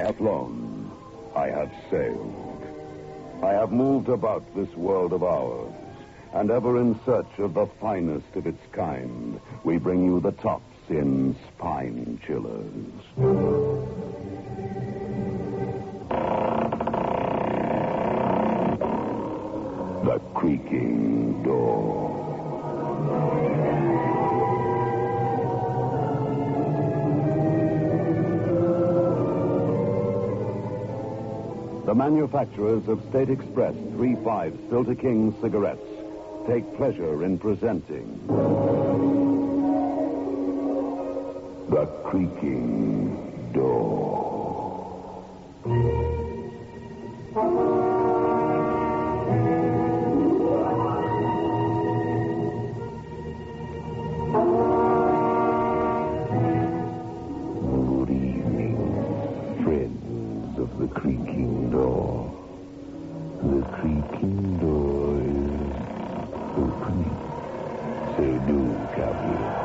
have flown. I have sailed. I have moved about this world of ours. And ever in search of the finest of its kind, we bring you the tops in spine chillers. The Creaking Door. The manufacturers of State Express 3-5 Filter King cigarettes take pleasure in presenting The Creaking Door. Good evening, friends of The Creaking Door. The Creaking Door is opening. So do come here.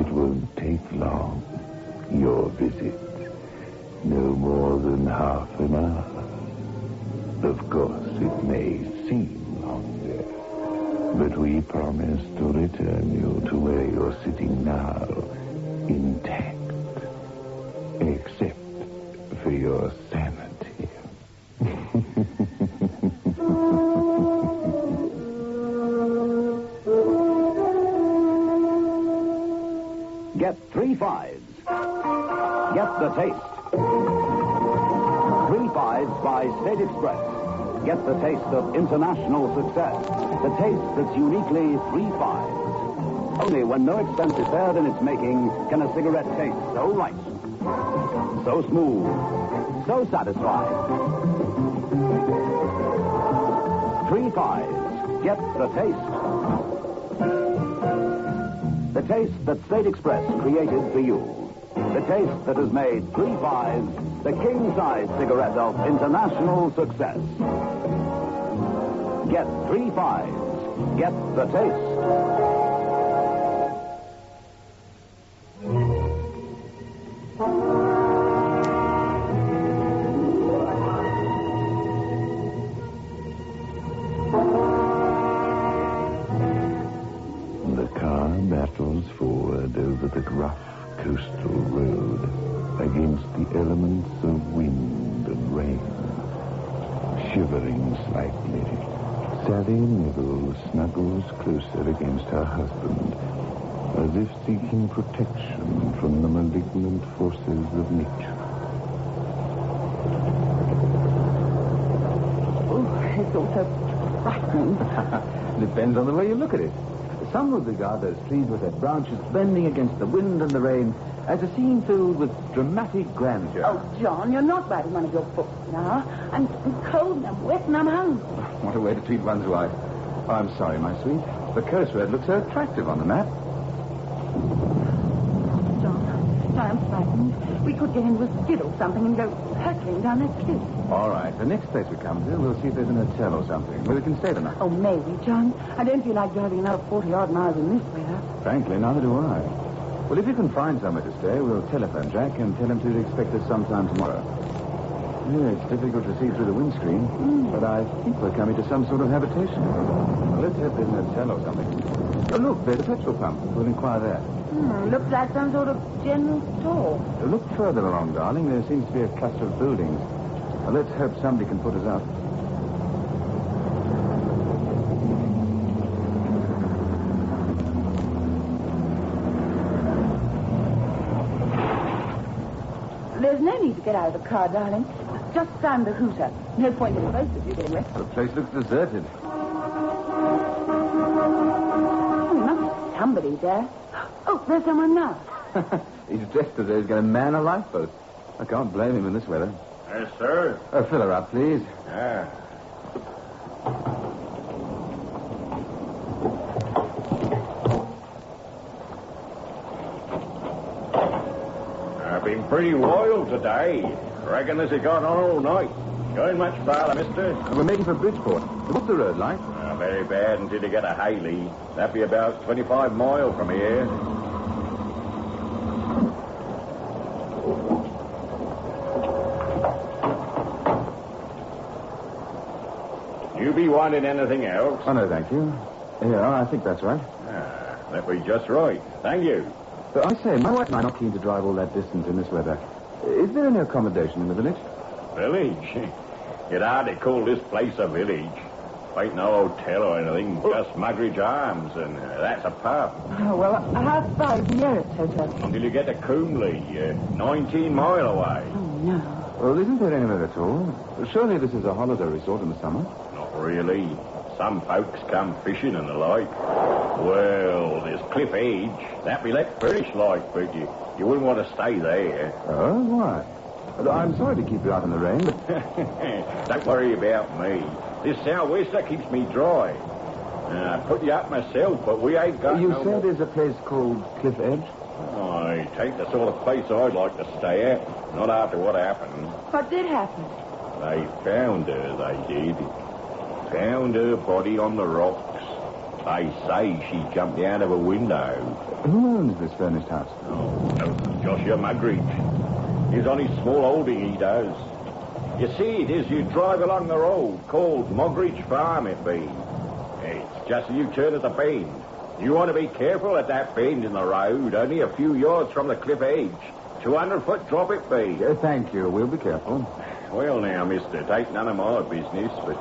It won't take long, your visit. No more than half an hour. Of course, it may seem longer, but we promise to return you to where you're sitting now, intact. Except for your sanity. Get 3-5s. Get the taste. 3-5s by State Express. Get the taste of international success. The taste that's uniquely 3-5s. Only when no expense is spared in its making can a cigarette taste so right, so smooth, so satisfying. 3-5s. Get the taste. The taste that State Express created for you. The taste that has made 3-5s the king-size cigarette of international success. Get 3-5s. Get the taste. The car battles forward over the rough coastal road against the elements of wind and rain. Shivering slightly, Sally Neville snuggles closer against her husband, as if seeking protection from the malignant forces of nature. Oh, it's all so frightening. Depends on the way you look at it. Some would regard those trees with their branches bending against the wind and the rain as a scene filled with dramatic grandeur. Oh, John, you're not writing one of your books now. I'm cold and I'm wet and I'm hungry. What a way to treat one's wife. Oh, I'm sorry, my sweet. The coast road looks so attractive on the map. John, I'm frightened. We could get into a skid or something and go hurtling down that cliff. All right, the next place we come to, we'll see if there's an hotel or something where we can stay the night. Oh, maybe, John. I don't feel like driving another 40-odd miles in this weather. Frankly, neither do I. Well, if you can find somewhere to stay, we'll telephone Jack and tell him to expect us sometime tomorrow. Yeah, it's difficult to see through the windscreen, but I think we're coming to some sort of habitation. Well, let's hope there's an hotel or something. Oh, look, there's a petrol pump. We'll inquire there. Looks like some sort of general store. Look further along, darling. There seems to be a cluster of buildings. Well, let's hope somebody can put us up. There's no need to get out of the car, darling. Just sound the hooter. No point in both of you getting wet. The place looks deserted. Oh, there must be somebody there. Oh, there's someone now. He's dressed as though he's going to man a lifeboat. I can't blame him in this weather. Yes, sir. Oh, fill her up, please. Yeah. I've been pretty wild today. Reckon this has gone on all night. Going much farther, mister? We're making for Bridgeport. What's the road like? Very bad until you get a Haley. That'd be about 25 miles from here. You be wanting anything else? Oh, no, thank you. Yeah, I think that's right. That be just right. Thank you. But I say, my wife and I are not keen to drive all that distance in this weather. Is there any accommodation in the village? Village? You'd hardly call this place a village. Ain't no hotel or anything, just Marget Arms, and that's a pub. Oh, well, how far is the nearest hotel? Until you get to Coomley, 19 mile away. Oh, no. Well, isn't there anywhere at all? Surely this is a holiday resort in the summer. Not really. Some folks come fishing and the like. Well, there's Cliff Edge. That be let furnished like, but you wouldn't want to stay there. Oh, why? I'm sorry to keep you out in the rain, but... Don't worry about me. This sou'wester keeps me dry. I put you up myself, but we ain't got You no said more... there's a place called Cliff Edge? I take the sort of place I'd like to stay at. Not after what happened. What did happen? They found her, they did. Found her body on the rocks. They say she jumped out of a window. Who owns this furnished house? Oh, Joshua Marget. He's on his small holding, he does. You see it as you drive along the road, called Mogridge Farm, it be. It's just as you turn at the bend. You want to be careful at that bend in the road, only a few yards from the cliff edge. 200-foot drop it be. Thank you. We'll be careful. Well, now, mister, it ain't none of my business, but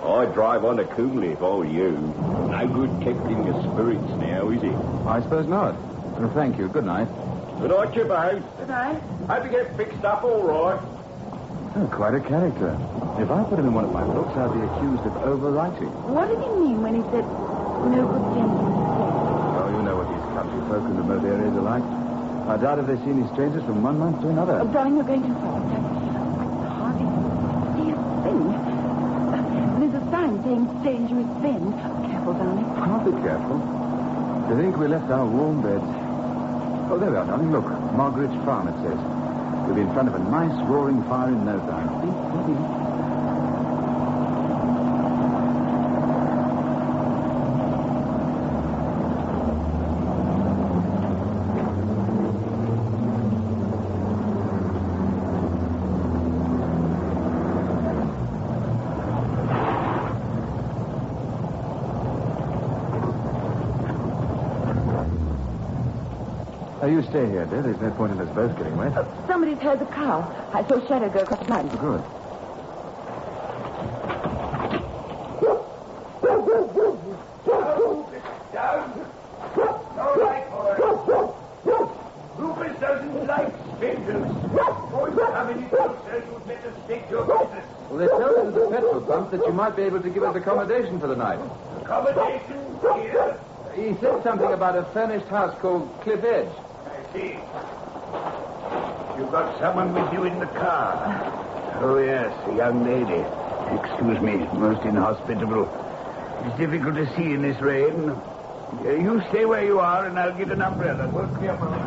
I'd drive on to Coomley if I were you. No good tempting your spirits now, is it? I suppose not. Well, thank you. Good night. Good night, you both. Good night. Hope you get fixed up all right. Oh, quite a character. If I put him in one of my books, I'd be accused of overwriting. What did he mean when he said no good gentleman? Oh, you know what these country folk in remote areas are like. I doubt if they see any strangers from one month to another. Oh, darling, you're going too far. I hardly see a thing. There's a sign saying dangerous bend. Careful, darling. I'll be careful. To think we left our warm beds. Oh, there we are, darling. Look, Margaret's Farm, it says. We'll be in front of a nice roaring fire in no time. You stay here, dear. There's no point in us both getting wet. Somebody's heard the cow. I saw Shadow go across the line. Good. Down. All right, boy. Rufus doesn't like strangers. Boys coming in closer, you'd better stick to your business. Well, they told us at the petrol pump that you might be able to give us accommodation for the night. Accommodation here? He said something about a furnished house called Cliff Edge. I see. You've got someone with you in the car. Oh, yes, a young lady. Excuse me, most inhospitable. It's difficult to see in this rain. You stay where you are, and I'll get an umbrella. Work me up a little.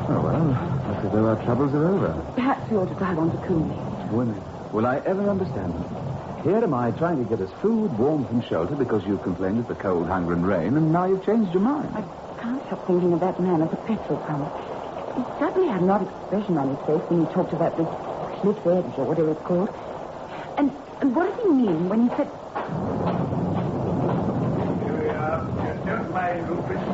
Oh, well, looks as though our troubles are over. Perhaps we ought to drive on to Coomley. When will I ever understand them? Here am I trying to get us food, warmth, and shelter because you've complained of the cold, hunger, and rain, and now you've changed your mind. I can't help thinking of that man at the petrol pump. He suddenly had an odd expression on his face when he talked about this cliff edge or whatever it's called. And what did he mean when he said... Here we are. Don't mind Rufus.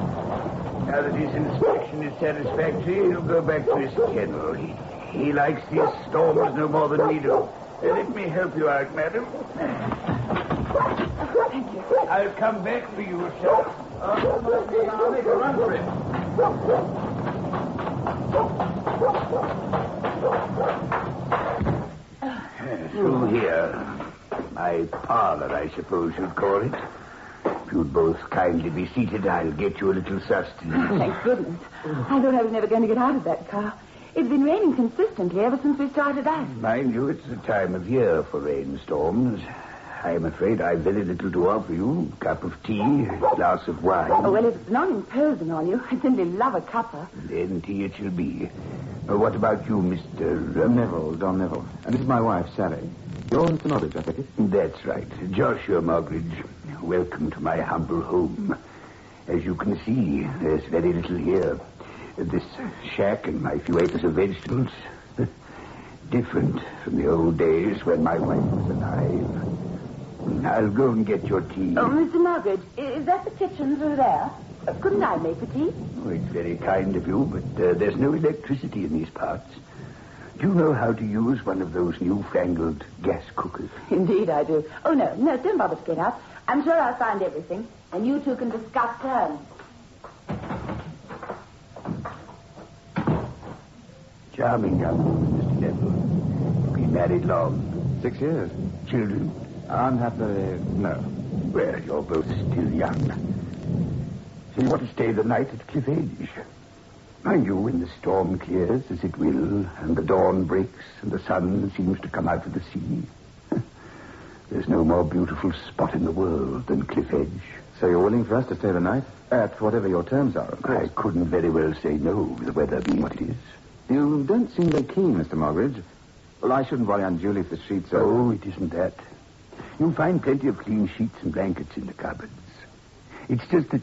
Now that his inspection is satisfactory, he'll go back to his kennel. He likes these storms no more than we do. Let me help you out, madam. Thank you. I'll come back for you, sir. I'll make a run for it. Through here. My parlor, I suppose you'd call it. If you'd both kindly be seated, I'll get you a little sustenance. Thank goodness. I thought I was never going to get out of that car. It's been raining consistently ever since we started out. Mind you, it's the time of year for rainstorms. I'm afraid I've very little to offer you. Cup of tea, glass of wine. Oh, well, it's not imposing on you. I simply love a cuppa. Then tea it shall be. What about you, Mr. Neville, Don Neville. And this is my wife, Sally. You're Mr. Mogridge, I think it? That's right. Joshua Mogridge. Welcome to my humble home. As you can see, there's very little here. This shack and my few acres of vegetables. Different from the old days when my wife was alive. I'll go and get your tea. Oh, Mr. Marget, is that the kitchen through there? Couldn't I make the tea? Oh, it's very kind of you, but there's no electricity in these parts. Do you know how to use one of those newfangled gas cookers? Indeed I do. Oh, no, don't bother to get up. I'm sure I'll find everything, and you two can discuss terms. Charming young woman, Mr. Neville. Been married long? 6 years. Children? Unhappily, no. Well, you're both still young. So you want to stay the night at Cliff Edge? Mind you, when the storm clears, as it will, and the dawn breaks, and the sun seems to come out of the sea, there's no more beautiful spot in the world than Cliff Edge. So you're willing for us to stay the night? At whatever your terms are, of course. I couldn't very well say no, the weather being what it is. You don't seem very keen, Mr. Margaret. Well, I shouldn't worry unduly if the sheets are... Oh, it isn't that. You'll find plenty of clean sheets and blankets in the cupboards. It's just that...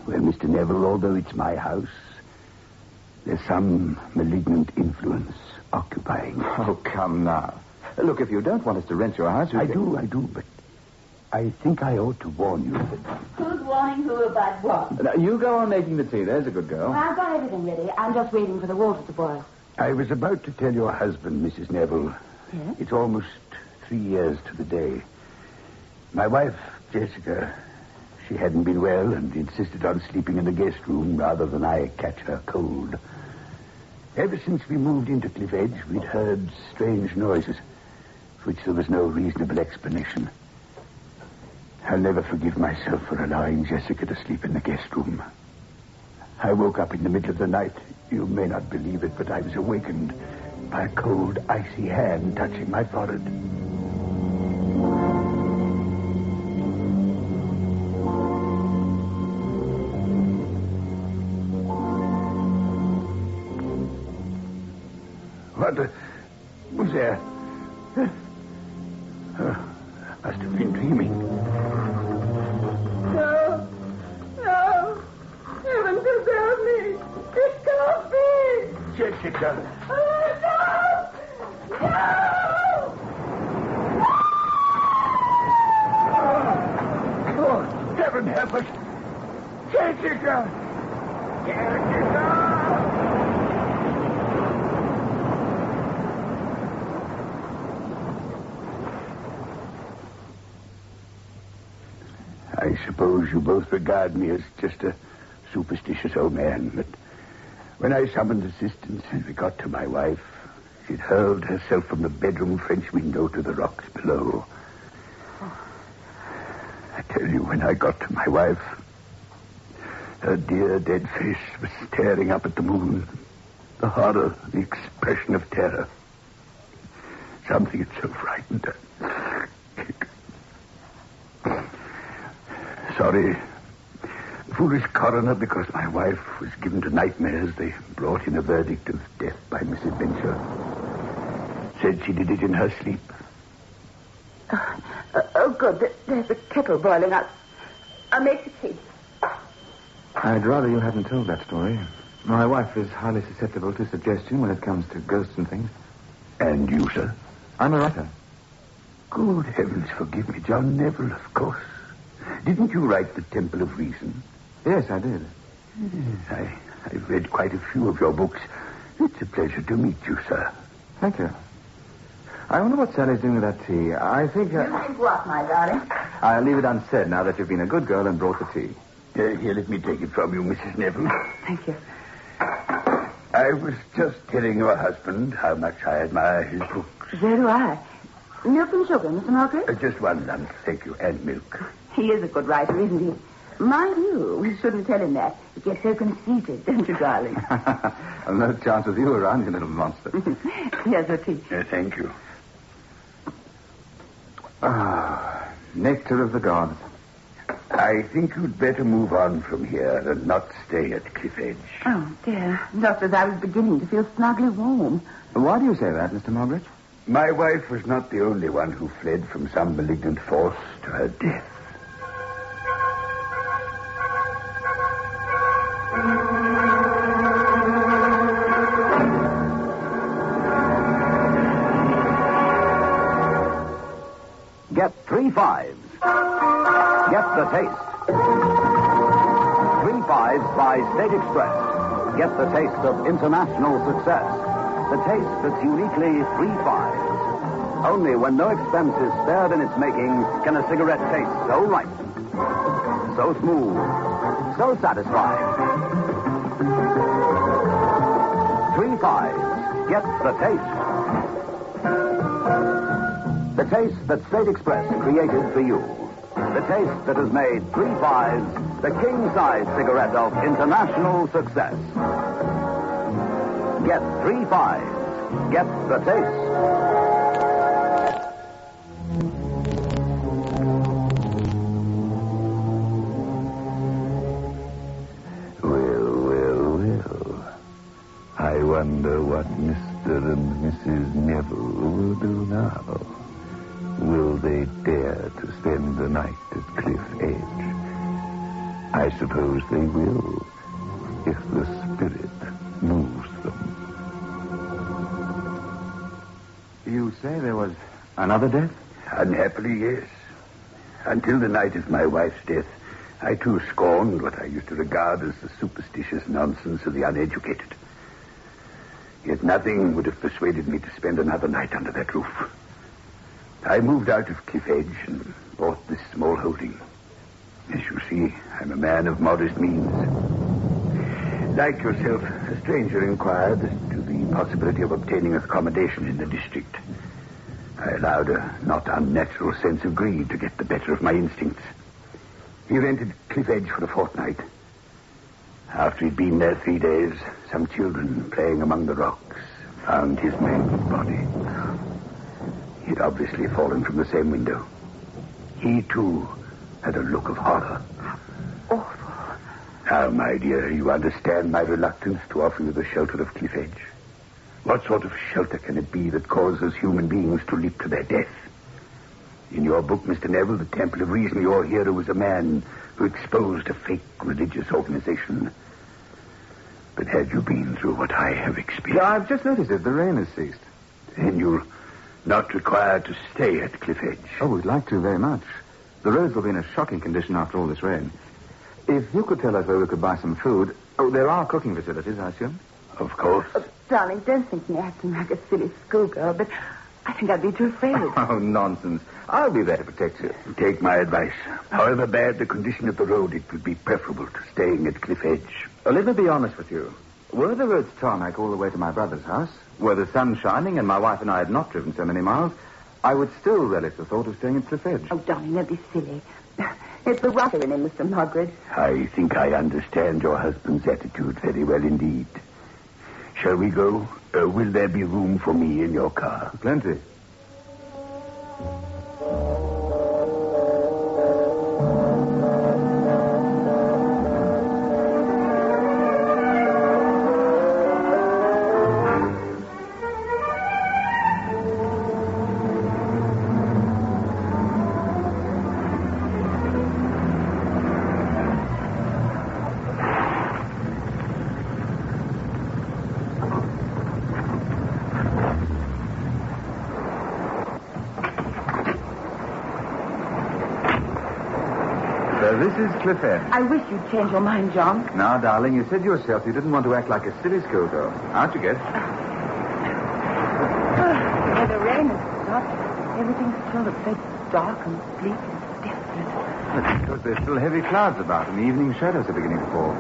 Well, Mr. Neville, although it's my house, there's some malignant influence occupying. Oh, come now. Look, if you don't want us to rent your house... I do, but I think I ought to warn you that... Who's warning who about what? Now, you go on making the tea. There's a good girl. Well, I've got everything ready. I'm just waiting for the water to boil. I was about to tell your husband, Mrs. Neville. Yes? It's almost 3 years to the day. My wife, Jessica, she hadn't been well and insisted on sleeping in the guest room rather than I catch her cold. Ever since we moved into Cliff Edge, we'd heard strange noises, for which there was no reasonable explanation. I'll never forgive myself for allowing Jessica to sleep in the guest room. I woke up in the middle of the night. You may not believe it, but I was awakened by a cold, icy hand touching my forehead. What was there? I must have been dreaming. No. Heaven preserve me. It can't be. Jessica. Oh, no. Oh, heaven help us. Jessica. I suppose you both regard me as just a superstitious old man, but when I summoned assistance and we got to my wife, she'd hurled herself from the bedroom French window to the rocks below. I tell you, when I got to my wife, her dear dead face was staring up at the moon. The horror, the expression of terror. Something had so frightened her. Sorry. Foolish coroner, because my wife was given to nightmares. They brought in a verdict of death by misadventure. Said she did it in her sleep. Oh, good. There's a kettle boiling up. I'll make the tea. I'd rather you hadn't told that story. My wife is highly susceptible to suggestion when it comes to ghosts and things. And you, sir? I'm a writer. Good heavens, forgive me, John Neville, of course. Didn't you write The Temple of Reason? Yes, I did. I've read quite a few of your books. It's a pleasure to meet you, sir. Thank you. I wonder what Sally's doing with that tea. I think... You think what, my darling? I'll leave it unsaid now that you've been a good girl and brought the tea. Here, let me take it from you, Mrs. Neville. Thank you. I was just telling your husband how much I admire his books. So do I. Milk and sugar, Mr. Margaret? Just one lunch, thank you, and milk. He is a good writer, isn't he? Mind you, we shouldn't tell him that. He gets so conceited, don't you, darling? No chance with you around, you little monster. Here's your tea. Thank you. Ah, nectar of the gods. I think you'd better move on from here and not stay at Cliff Edge. Oh, dear. Just as I was beginning to feel snugly warm. Why do you say that, Mr. Margaret? My wife was not the only one who fled from some malignant force to her death. 5s. Get the taste. 3 5s by State Express. Get the taste of international success. The taste that's uniquely 3 5s. Only when no expense is spared in its making can a cigarette taste so right, so smooth, so satisfying. 3 5s. Get the taste. The taste that State Express created for you. The taste that has made 3 5s the king-size cigarette of international success. Get 3 5s. Get the taste. Well. I wonder what Mr. and Mrs. Neville will do now. Will they dare to spend the night at Cliff Edge? I suppose they will, if the spirit moves them. You say there was another death? Unhappily, yes. Until the night of my wife's death, I too scorned what I used to regard as the superstitious nonsense of the uneducated. Yet nothing would have persuaded me to spend another night under that roof. I moved out of Cliff Edge and bought this small holding. As you see, I'm a man of modest means. Like yourself, a stranger inquired as to the possibility of obtaining accommodation in the district. I allowed a not unnatural sense of greed to get the better of my instincts. He rented Cliff Edge for a fortnight. After he'd been there 3 days, some children playing among the rocks found his mangled body. He'd obviously fallen from the same window. He, too, had a look of horror. Awful. Now, my dear, you understand my reluctance to offer you the shelter of Cliff Edge. What sort of shelter can it be that causes human beings to leap to their death? In your book, Mr. Neville, The Temple of Reason, your hero was a man who exposed a fake religious organization. But had you been through what I have experienced... Yeah, I've just noticed it. The rain has ceased. Then you're not required to stay at Cliff Edge. Oh, we'd like to very much. The roads will be in a shocking condition after all this rain. If you could tell us where we could buy some food... Oh, there are cooking facilities, I assume? Of course. Darling, don't think me acting like a silly schoolgirl, but I think I'd be too afraid. Oh, nonsense. I'll be there to protect you. Take my advice. However bad the condition of the road, it would be preferable to staying at Cliff Edge. Let me be honest with you. Were the roads tarmac all the way to my brother's house, were the sun shining and my wife and I had not driven so many miles, I would still relish the thought of staying at Cliff Edge. Oh, darling, don't be silly. It's the writer in him, Mr. Marget. I think I understand your husband's attitude very well indeed. Shall we go? Will there be room for me in your car? Plenty. This is Cliff Edge. I wish you'd change your mind, John. Now, darling, you said yourself you didn't want to act like a silly schoolgirl. Out you get. Yeah, the rain has stopped. Everything's still so dark and bleak and desolate. That's because there's still heavy clouds about and the evening shadows are beginning to fall.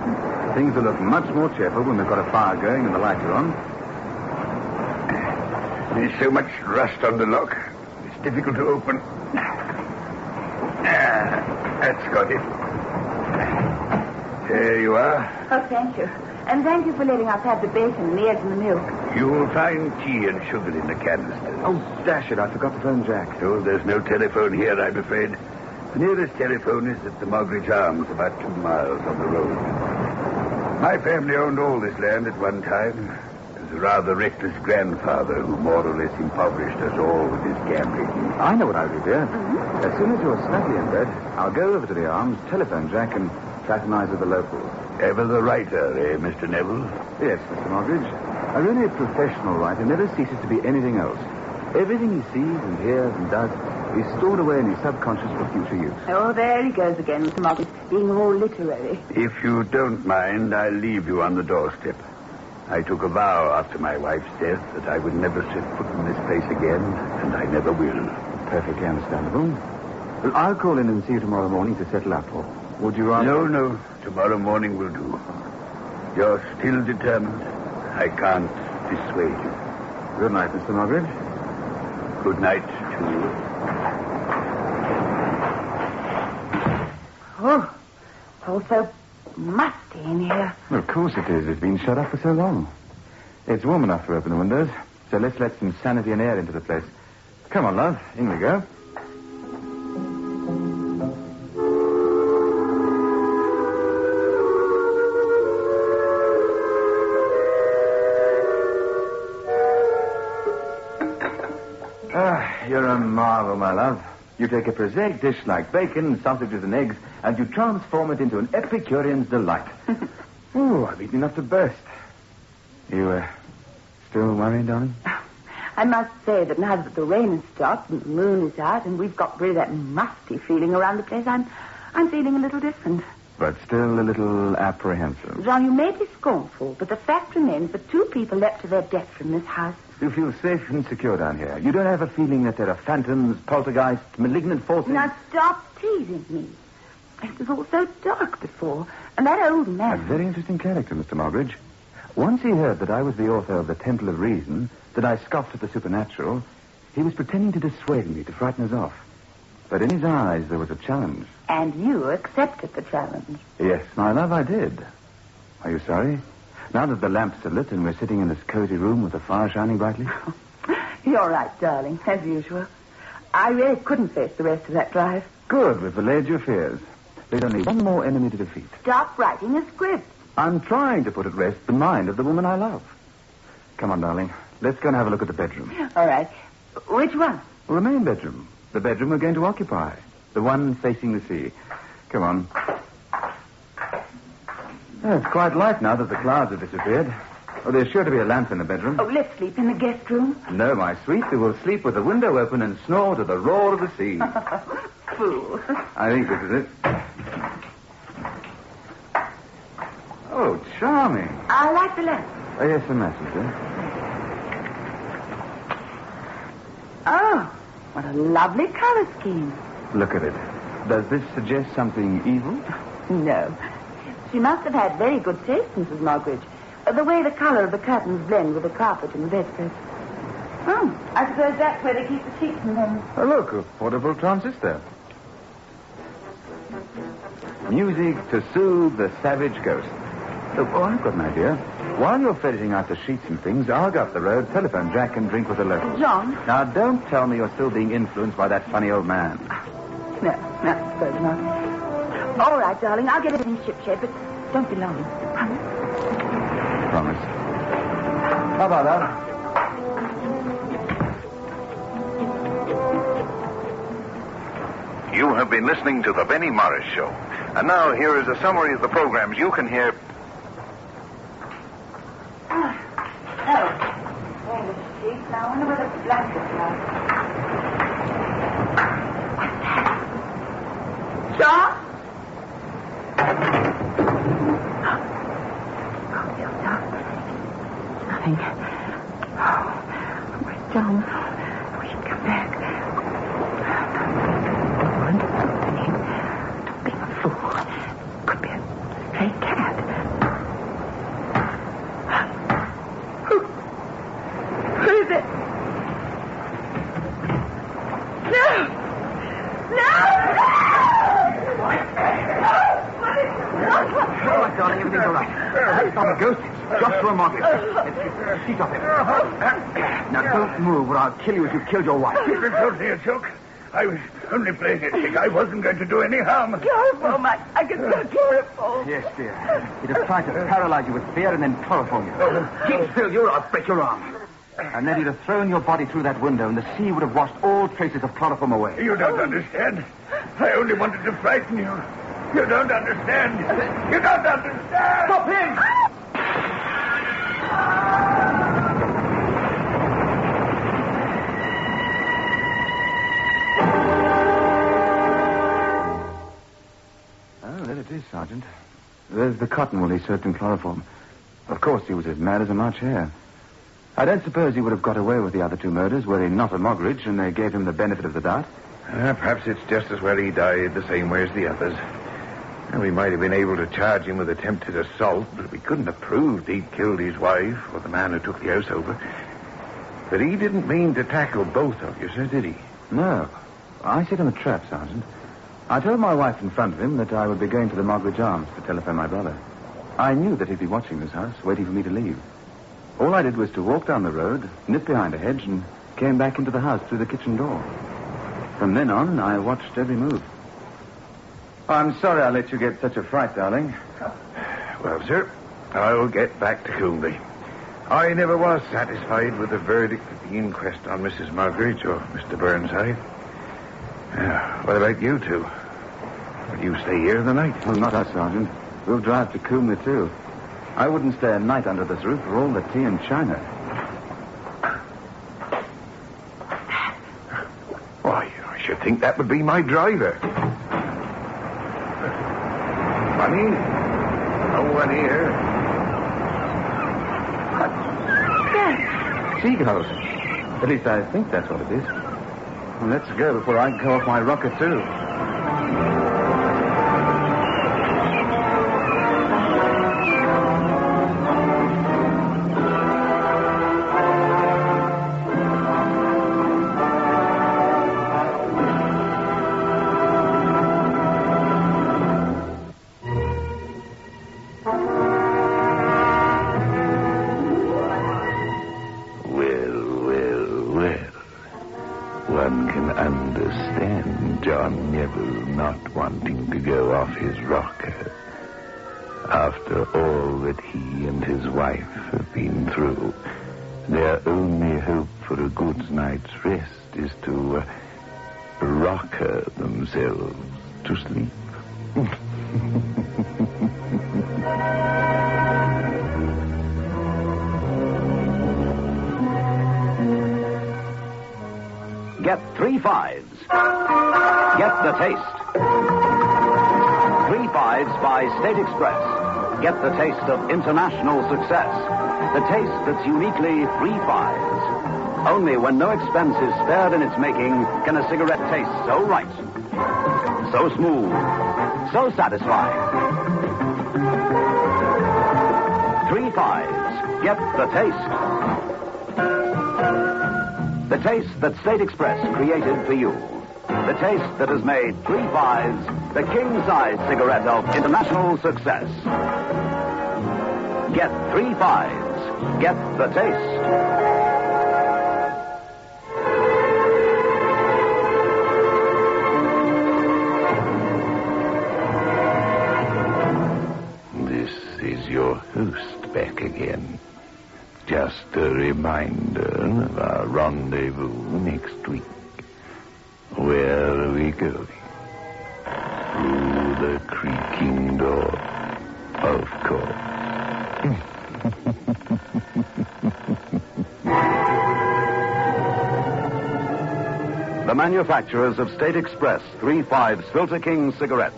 Things will look much more cheerful when we've got a fire going and the lights are on. There's so much rust on the lock. It's difficult to open. That's got it. There you are. Oh, thank you. And thank you for letting us have the bacon and the eggs and the milk. You'll find tea and sugar in the canister. Oh, dash it, I forgot to phone Jack. Oh, there's no telephone here, I'm afraid. The nearest telephone is at the Marget Arms, about 2 miles on the road. My family owned all this land at one time. It was a rather reckless grandfather who more or less impoverished us all with his gambling. I know what I'll do, dear. Mm-hmm. As soon as you're snugly in bed, I'll go over to the Arms, telephone Jack, and fraternize with the locals. Ever the writer, Mr. Neville? Yes, Mr. Marget. A really professional writer never ceases to be anything else. Everything he sees and hears and does is stored away in his subconscious for future use. Oh, there he goes again, Mr. Marget, being all literary. If you don't mind, I'll leave you on the doorstep. I took a vow after my wife's death that I would never set foot in this place again, and I never will. Perfectly understandable. Well, I'll call in and see you tomorrow morning to settle up. Or would you rather... No. Tomorrow morning will do. You're still determined. I can't dissuade you. Good night, Mr. Marget. Good night to you. Oh, it's all so musty in here. Well, of course it is. It's been shut up for so long. It's warm enough to open the windows, so let's let some sanity and air into the place. Come on, love. In we go. You're a marvel, my love. You take a prosaic dish like bacon, sausages, and eggs, and you transform it into an Epicurean's delight. Oh, I've eaten enough to burst. You, still worried, darling? I must say that now that the rain has stopped and the moon is out and we've got rid of that musty feeling around the place, I'm feeling a little different. But still a little apprehensive. John, you may be scornful, but the fact remains that 2 people leapt to their death from this house. You feel safe and secure down here. You don't have a feeling that there are phantoms, poltergeists, malignant forces? Now stop teasing me. It was all so dark before, and that old man... A very interesting character, Mr. Marget. Once he heard that I was the author of The Temple of Reason, that I scoffed at the supernatural, he was pretending to dissuade me, to frighten us off. But in his eyes, there was a challenge. And you accepted the challenge. Yes, my love, I did. Are you sorry? Now that the lamps are lit and we're sitting in this cozy room with the fire shining brightly? You're right, darling, as usual. I really couldn't face the rest of that drive. Good, we've allayed your fears. There's only one more enemy to defeat. Stop writing a script. I'm trying to put at rest the mind of the woman I love. Come on, darling. Let's go and have a look at the bedroom. All right. Which one? Well, the main bedroom. The bedroom we're going to occupy. The one facing the sea. Come on. Oh, it's quite light now that the clouds have disappeared. Oh, there's sure to be a lamp in the bedroom. Oh, let's sleep in the guest room. No, my sweet. We will sleep with the window open and snore to the roar of the sea. Fool. I think this is it. Oh, charming. I like the lamp. Oh, yes, a messenger. Oh, what a lovely color scheme. Look at it. Does this suggest something evil? No. She must have had very good taste, Mrs. Marget. The way the color of the curtains blend with the carpet and the bedspread. Oh, I suppose that's where they keep the sheets and things. Oh, look, a portable transistor. Music to soothe the savage ghost. Oh, I've got an idea. While you're ferreting out the sheets and things, I'll go up the road, telephone Jack, and drink with the locals. John? Now, don't tell me you're still being influenced by that funny old man. No, I suppose not. All right, darling, I'll get everything shipshape, but don't be long. Promise? Promise. Bye-bye, love. You have been listening to The Benny Morris Show. And now here is a summary of the programs you can hear. Now, I wonder where the blankets are. John? Oh, it's dark. Nothing. Oh, where's John? We should come back. Don't be a fool. Could be a stray cat. Who is it? Darling, everything's all right. It's not a ghost. It's Joshua Marget. It's sheet off him. Now, don't move or I'll kill you as you killed your wife. It was totally a joke. I was only playing a trick. I wasn't going to do any harm. Chloroform. I can smell chloroform. Yes, dear. He'd have tried to paralyze you with fear and then chloroform you. Keep still, or I'll break your arm. And then he'd have thrown your body through that window and the sea would have washed all traces of chloroform away. You don't understand. I only wanted to frighten you. You don't understand. You don't understand. Stop him! Sergeant. There's the cotton wool he soaked in chloroform. Of course, he was as mad as a March hare. I don't suppose he would have got away with the other two murders were he not a Moggridge and they gave him the benefit of the doubt. Perhaps it's just as well he died the same way as the others. And we might have been able to charge him with attempted assault, but we couldn't have proved he'd killed his wife or the man who took the house over. But he didn't mean to tackle both of you, sir, did he? No. I set him a trap, Sergeant. I told my wife in front of him that I would be going to the Moggridge Arms to telephone my brother. I knew that he'd be watching this house, waiting for me to leave. All I did was to walk down the road, nip behind a hedge, and came back into the house through the kitchen door. From then on, I watched every move. I'm sorry I let you get such a fright, darling. Well, sir, I'll get back to Coombe. I never was satisfied with the verdict of the inquest on Mrs. Moggridge or Mr. Burnside. What about you two? Will you stay here the night? Well, not us, Sergeant. We'll drive to Coombe, too. I wouldn't stay a night under this roof for all the tea and china. Why, I should think that would be my driver. Funny, no one here. Seagulls. At least I think that's what it is. Well, let's go before I go off my rocket, too. Not wanting to go off his rocker. After all that he and his wife have been through, their only hope for a good night's rest is to rocker themselves to sleep. Get 3 fives. Get the taste. 3 fives by State Express. Get the taste of international success. The taste that's uniquely 3 fives. Only when no expense is spared in its making can a cigarette taste so right, so smooth, so satisfying. 3 fives. Get the taste. The taste that State Express created for you. The taste that has made 3 fives the king-size cigarette of international success. Get 3 fives. Get the taste. This is your host back again. Just a reminder of our rendezvous next week. Where are we going? Through the creaking door, of course. The manufacturers of State Express 3 fives Filter King cigarettes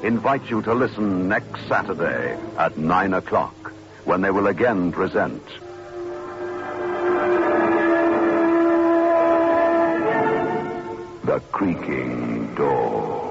invite you to listen next Saturday at 9 o'clock when they will again present The Creaking Door.